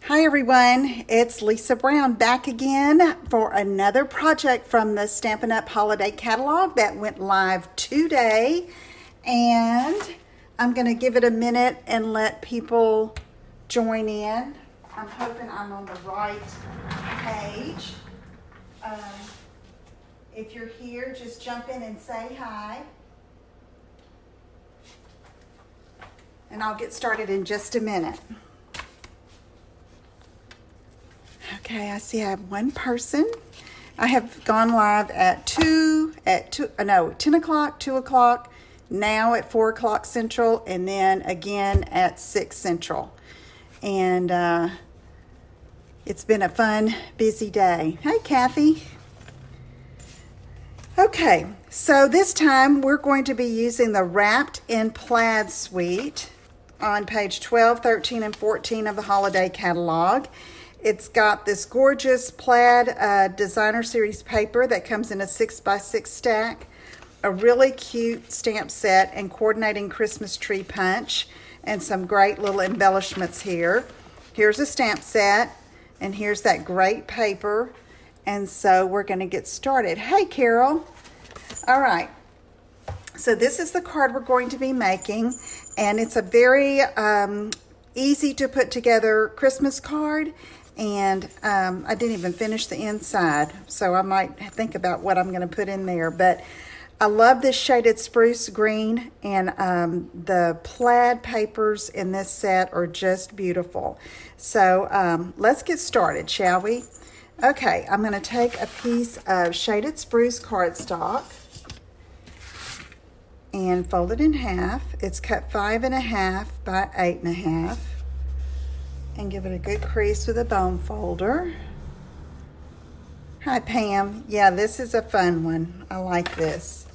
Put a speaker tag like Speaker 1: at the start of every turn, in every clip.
Speaker 1: Hi everyone, it's Lisa Brown back again for another project from the Stampin' Up! Holiday Catalog that went live today. And I'm going to give it a minute and let people join in. I'm hoping I'm on the right page. If you're here, just jump in and say hi. And I'll get started in just a minute. Okay, I see I have one person. I have gone live at 10 o'clock, 2 o'clock, now at 4 o'clock Central, and then again at 6 Central. And it's been a fun, busy day. Hey, Kathy. Okay, so this time we're going to be using the Wrapped in Plaid suite on page 12, 13, and 14 of the Holiday Catalog. It's got this gorgeous plaid designer series paper that comes in a 6x6 stack, a really cute stamp set and coordinating Christmas tree punch, and some great little embellishments here. Here's a stamp set, and here's that great paper. And so we're going to get started. Hey, Carol. All right. So this is the card we're going to be making, and it's a very easy to put together Christmas card. And I didn't even finish the inside, so I might think about what I'm going to put in there. But I love this shaded spruce green, and the plaid papers in this set are just beautiful. So let's get started, shall we? Okay, I'm going to take a piece of shaded spruce cardstock and fold it in half. It's cut 5.5 by 8.5. And give it a good crease with a bone folder. Hi, Pam. Yeah, this is a fun one. I like this.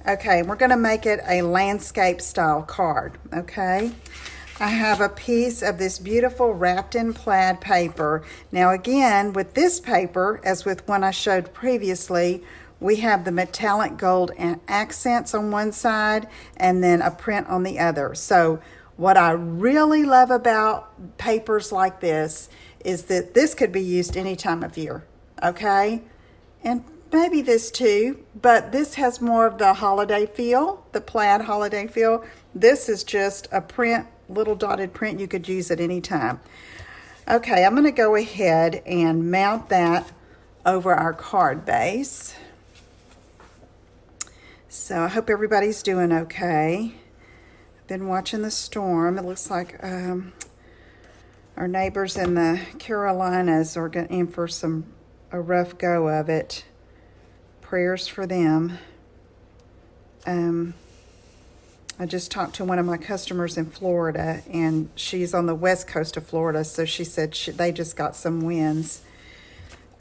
Speaker 1: Okay, we're going to make it a landscape style card, okay? I have a piece of this beautiful wrapped in plaid paper. Now again, with this paper, as with one I showed previously, we have the metallic gold accents on one side and then a print on the other. So what I really love about papers like this is that this could be used any time of year, okay? And maybe this too, but this has more of the holiday feel, the plaid holiday feel. This is just a print, little dotted print. You could use at any time. Okay, I'm gonna go ahead and mount that over our card base. So I hope everybody's doing okay. Been watching the storm. It looks like our neighbors in the Carolinas are in for a rough go of it. Prayers for them. I just talked to one of my customers in Florida, and she's on the west coast of Florida, so she said they just got some winds.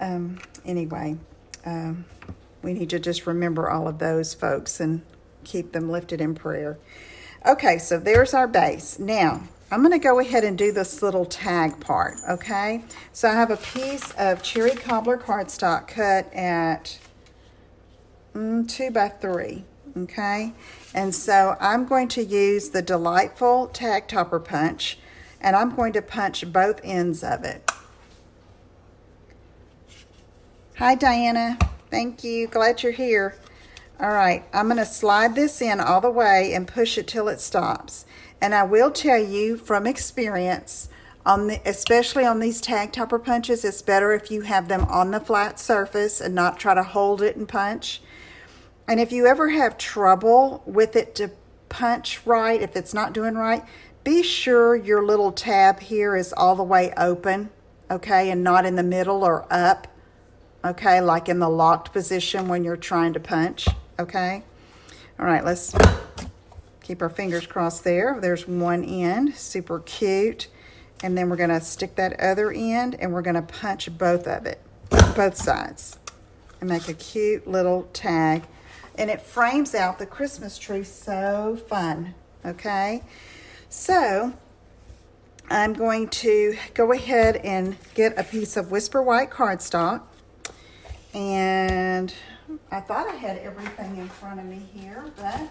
Speaker 1: Anyway, we need to just remember all of those folks and keep them lifted in prayer. Okay, so there's our base. Now, I'm going to go ahead and do this little tag part, okay? So I have a piece of cherry cobbler cardstock cut at 2x3, okay? And so I'm going to use the Delightful Tag Topper Punch, and I'm going to punch both ends of it. Hi, Diana. Thank you. Glad you're here. All right, I'm going to slide this in all the way and push it till it stops. And I will tell you from experience, especially on these tag topper punches, it's better if you have them on the flat surface and not try to hold it and punch. And if you ever have trouble with it to punch right, if it's not doing right, be sure your little tab here is all the way open, okay, and not in the middle or up, okay, like in the locked position when you're trying to punch. Okay, all right, let's keep our fingers crossed there. There's one end, super cute. And then we're gonna stick that other end and we're gonna punch both of it, both sides, and make a cute little tag. And it frames out the Christmas tree so fun, okay? So I'm going to go ahead and get a piece of Whisper White cardstock, and I thought I had everything in front of me here, but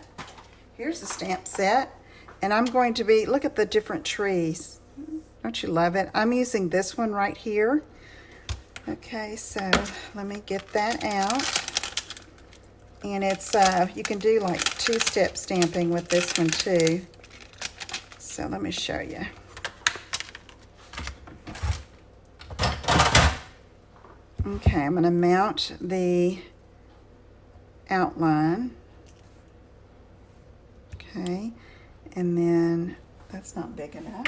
Speaker 1: here's the stamp set. And I'm going to look at the different trees. Don't you love it? I'm using this one right here. Okay, so let me get that out. And it's, you can do like two-step stamping with this one too. So let me show you. Okay, I'm going to mount the outline. Okay, and then that's not big enough.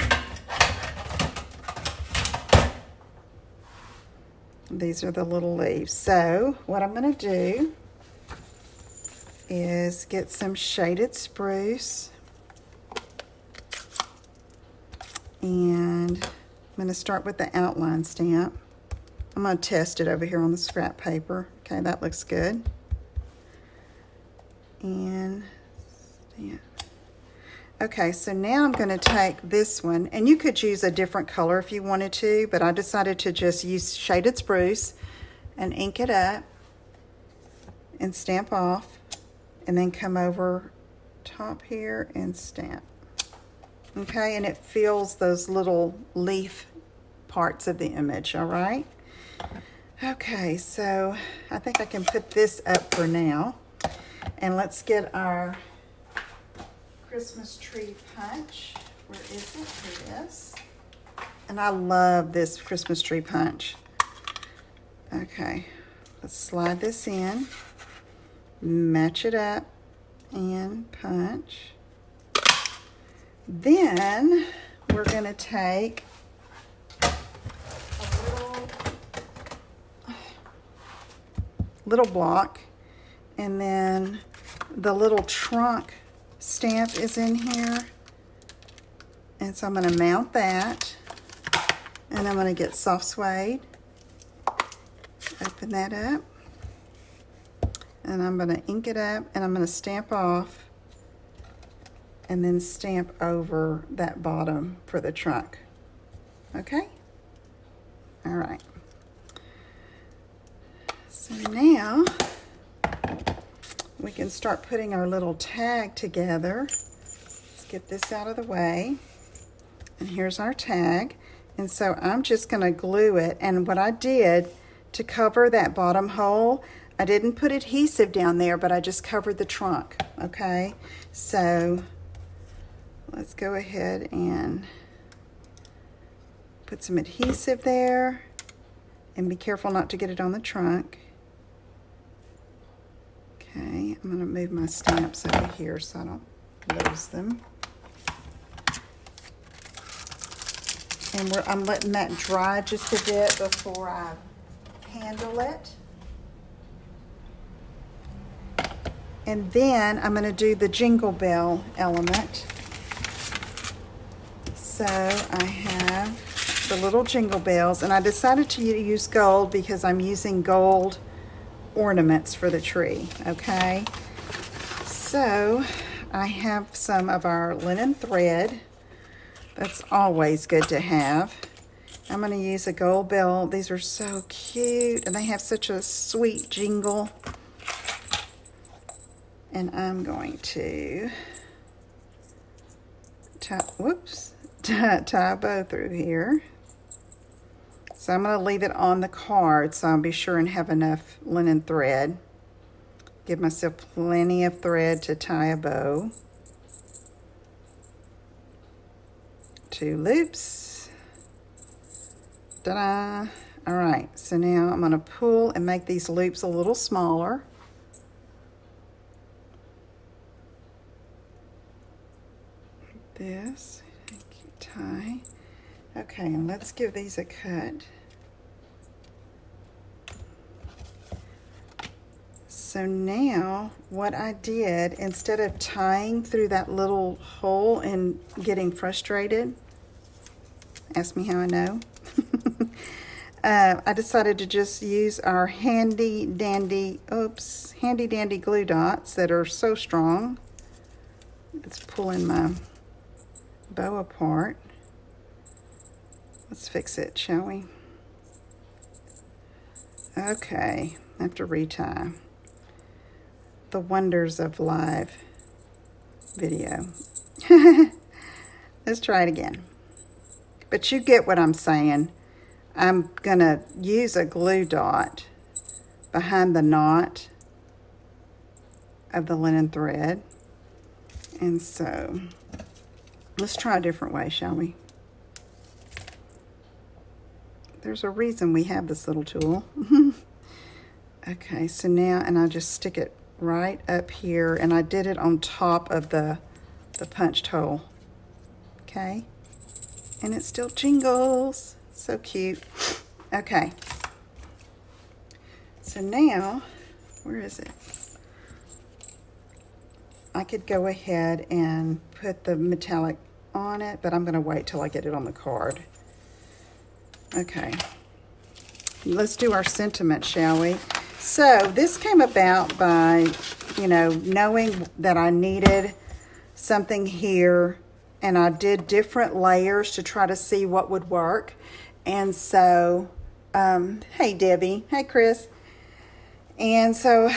Speaker 1: These are the little leaves. So what I'm going to do is get some shaded spruce, and I'm going to start with the outline stamp. I'm going to test it over here on the scrap paper. Okay, that looks good. And stamp. Okay, so now I'm going to take this one, and you could use a different color if you wanted to, but I decided to just use shaded spruce and ink it up and stamp off, and then come over top here and stamp. Okay, and it fills those little leaf parts of the image, all right? Okay, so I think I can put this up for now, and let's get our Christmas tree punch. Where is it? Here it is. And I love this Christmas tree punch. Okay, let's slide this in, match it up, and punch. Then we're going to take a little block, and then the little trunk stamp is in here, and so I'm going to mount that, and I'm going to get soft suede, open that up, and I'm going to ink it up, and I'm going to stamp off, and then stamp over that bottom for the trunk. Okay? All right. So now we can start putting our little tag together. Let's get this out of the way. And here's our tag. And so I'm just going to glue it. And what I did to cover that bottom hole, I didn't put adhesive down there, but I just covered the trunk. Okay? So let's go ahead and put some adhesive there. And be careful not to get it on the trunk. Okay, I'm going to move my stamps over here so I don't lose them. And I'm letting that dry just a bit before I handle it. And then I'm going to do the jingle bell element. So I have the little jingle bells, and I decided to use gold because I'm using gold ornaments for the tree. Okay, so I have some of our linen thread. That's always good to have. I'm going to use a gold bell. These are so cute, and they have such a sweet jingle. And I'm going to tie a bow through here. So I'm going to leave it on the card, so I'll be sure and have enough linen thread. Give myself plenty of thread to tie a bow. 2 loops. Ta-da! All right, so now I'm going to pull and make these loops a little smaller. Like this. Tie. Okay, and let's give these a cut. So now what I did, instead of tying through that little hole and getting frustrated, ask me how I know, I decided to just use our handy dandy glue dots that are so strong. It's pulling my bow apart. Let's fix it, shall we? Okay, I have to retie. The wonders of live video. Let's try it again. but you get what I'm saying. I'm gonna use a glue dot behind the knot of the linen thread. And so let's try a different way, shall we? There's a reason we have this little tool. Okay, so now, and I just stick it right up here, and I did it on top of the punched hole. Okay, and it still jingles. So cute. Okay, so now, where is it? I could go ahead and put the metallic on it, but I'm going to wait till I get it on the card. Okay, let's do our sentiment, shall we? So this came about by, you know, knowing that I needed something here, and I did different layers to try to see what would work. And so, hey Debbie, hey Chris. And so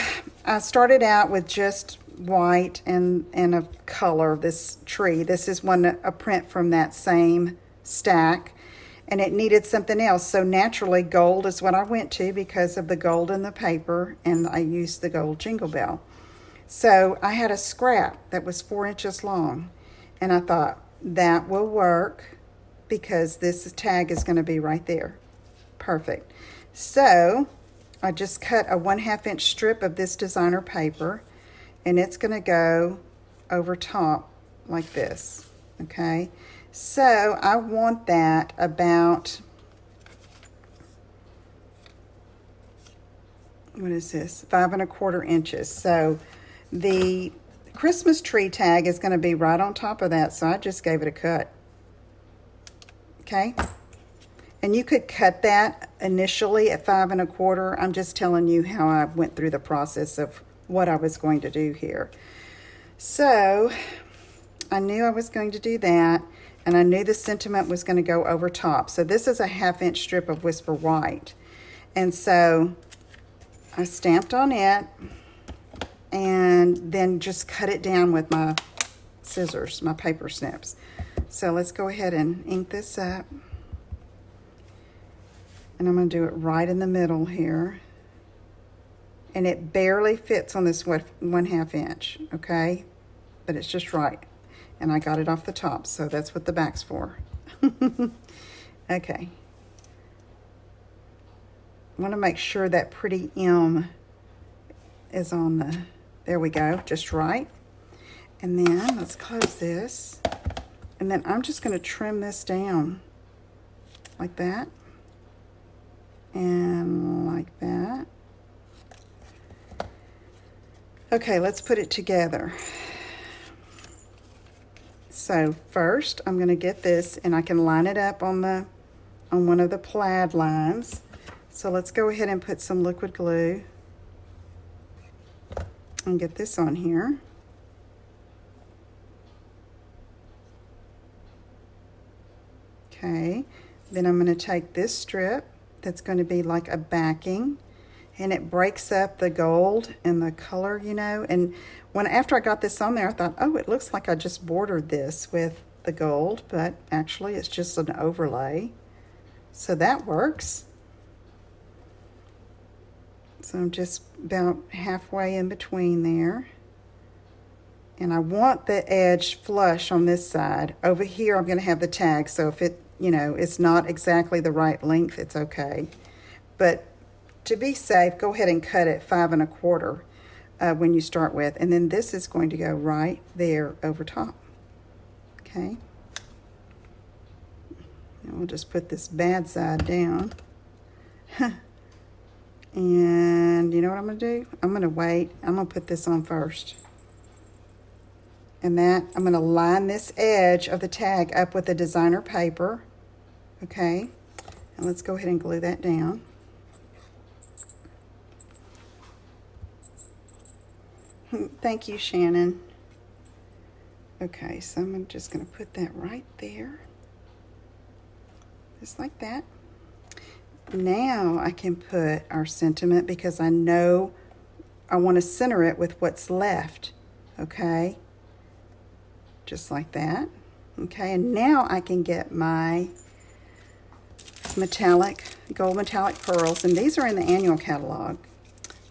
Speaker 1: I started out with just white and a color, this tree. This is a print from that same stack, and it needed something else. So naturally gold is what I went to because of the gold in the paper, and I used the gold jingle bell. So I had a scrap that was 4 inches long, and I thought that will work because this tag is going to be right there. Perfect. So I just cut a 1/2 inch strip of this designer paper, and it's going to go over top like this. Okay, so I want that about, what is this, 5 1/4 inches. So the Christmas tree tag is going to be right on top of that, so I just gave it a cut. Okay, and you could cut that initially at 5 1/4. I'm just telling you how I went through the process of what I was going to do here. So I knew I was going to do that, and I knew the sentiment was going to go over top. So this is a 1/2 inch strip of Whisper White, and so I stamped on it and then just cut it down with my scissors, my paper snips. So let's go ahead and ink this up, and I'm going to do it right in the middle here. And it barely fits on this 1/2 inch, okay? But it's just right. And I got it off the top, so that's what the back's for. Okay. I want to make sure that pretty M is on the, there we go, just right. And then let's close this. And then I'm just going to trim this down like that. And like that. Okay, let's put it together. So first I'm going to get this, and I can line it up on one of the plaid lines. So let's go ahead and put some liquid glue and get this on here. Okay, then I'm going to take this strip that's going to be like a backing, and it breaks up the gold and the color, you know. And after I got this on there, I thought, oh, it looks like I just bordered this with the gold, but actually it's just an overlay. So that works. So I'm just about halfway in between there. And I want the edge flush on this side. Over here, I'm going to have the tag, so if it, you know, it's not exactly the right length, it's okay. But to be safe, go ahead and cut it 5 1/4 when you start with. And then this is going to go right there over top. Okay. And we'll just put this bad side down. And you know what I'm going to do? I'm going to wait. I'm going to put this on first. And that, I'm going to line this edge of the tag up with the designer paper. Okay. And let's go ahead and glue that down. Thank you, Shannon. Okay, so I'm just going to put that right there. Just like that. Now I can put our sentiment, because I know I want to center it with what's left. Okay, just like that. Okay, and now I can get my metallic, gold metallic pearls, and these are in the annual catalog.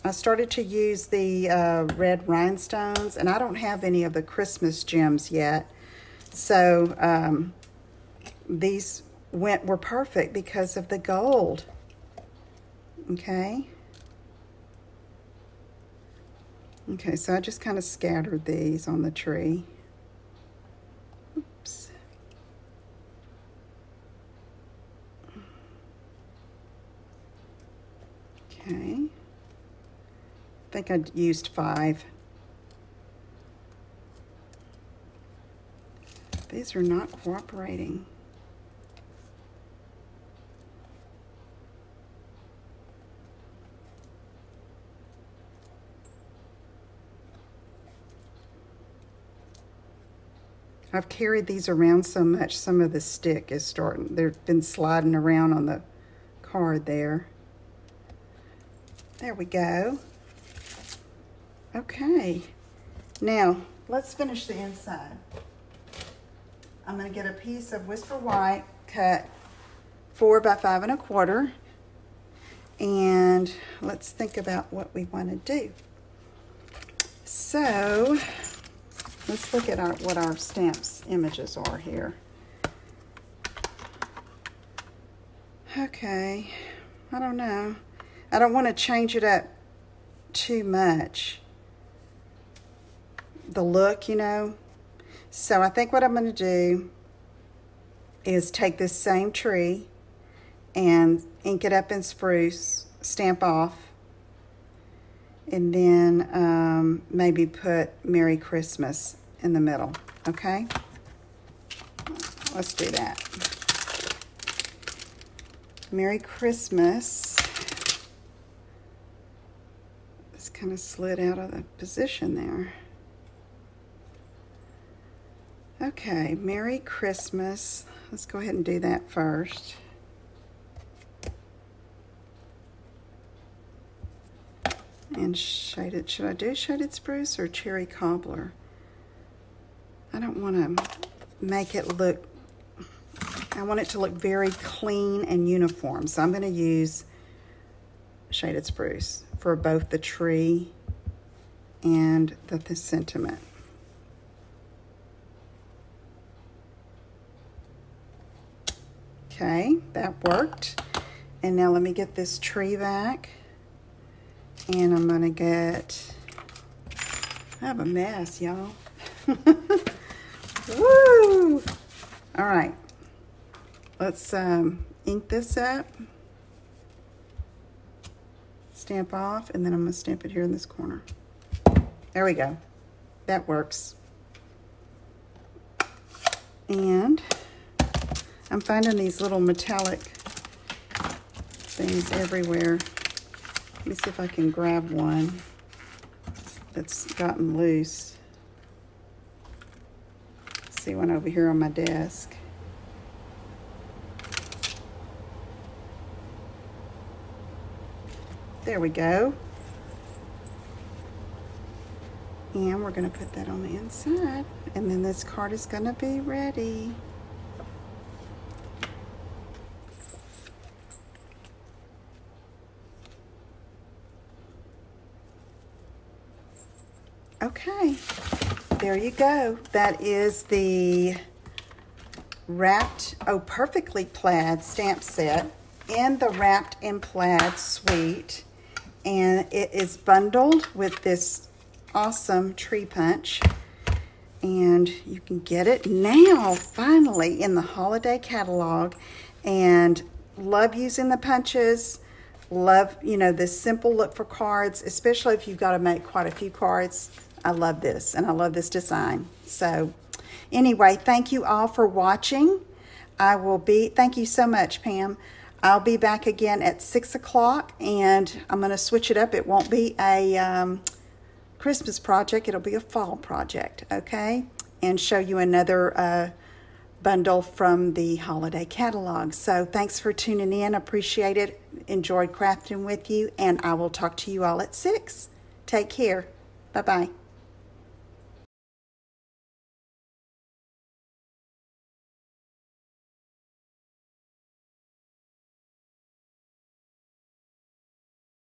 Speaker 1: I started to use the red rhinestones, and I don't have any of the Christmas gems yet. So these were perfect because of the gold. Okay. Okay, so I just kind of scattered these on the tree. Oops. Okay. I think I used 5. These are not cooperating. I've carried these around so much, some of the stick is starting, they've been sliding around on the card there. There we go. Okay, now let's finish the inside. I'm going to get a piece of Whisper White cut 4 by 5 1/4, and let's think about what we want to do. So let's look at what our stamps images are here. Okay, I don't know. I don't want to change it up too much, the look, you know. So I think what I'm going to do is take this same tree and ink it up in spruce, stamp off, and then maybe put Merry Christmas in the middle, okay? Let's do that. Merry Christmas. This kind of slid out of the position there. Okay, Merry Christmas. Let's go ahead and do that first. And shaded, should I do shaded spruce or cherry cobbler? I don't want to make it look, I want it to look very clean and uniform. So I'm going to use shaded spruce for both the tree and the sentiment. Okay, that worked. And now let me get this tree back. And I'm gonna get, I have a mess, y'all. Woo! All right, let's ink this up, stamp off, and then I'm gonna stamp it here in this corner. There we go, that works. And I'm finding these little metallic things everywhere. Let me see if I can grab one that's gotten loose. See one over here on my desk. There we go. And we're going to put that on the inside. And then this card is going to be ready. Okay, there you go. That is the Wrapped, Perfectly Plaid stamp set in the Wrapped in Plaid suite. And it is bundled with this awesome tree punch. And you can get it now, finally, in the holiday catalog. And love using the punches. Love, you know, this simple look for cards, especially if you've got to make quite a few cards. I love this, and I love this design. So anyway, thank you all for watching. Thank you so much, Pam. I'll be back again at 6 o'clock, and I'm going to switch it up. It won't be a Christmas project. It'll be a fall project, okay? And show you another bundle from the holiday catalog. So thanks for tuning in. Appreciate it. Enjoyed crafting with you, and I will talk to you all at 6. Take care. Bye-bye.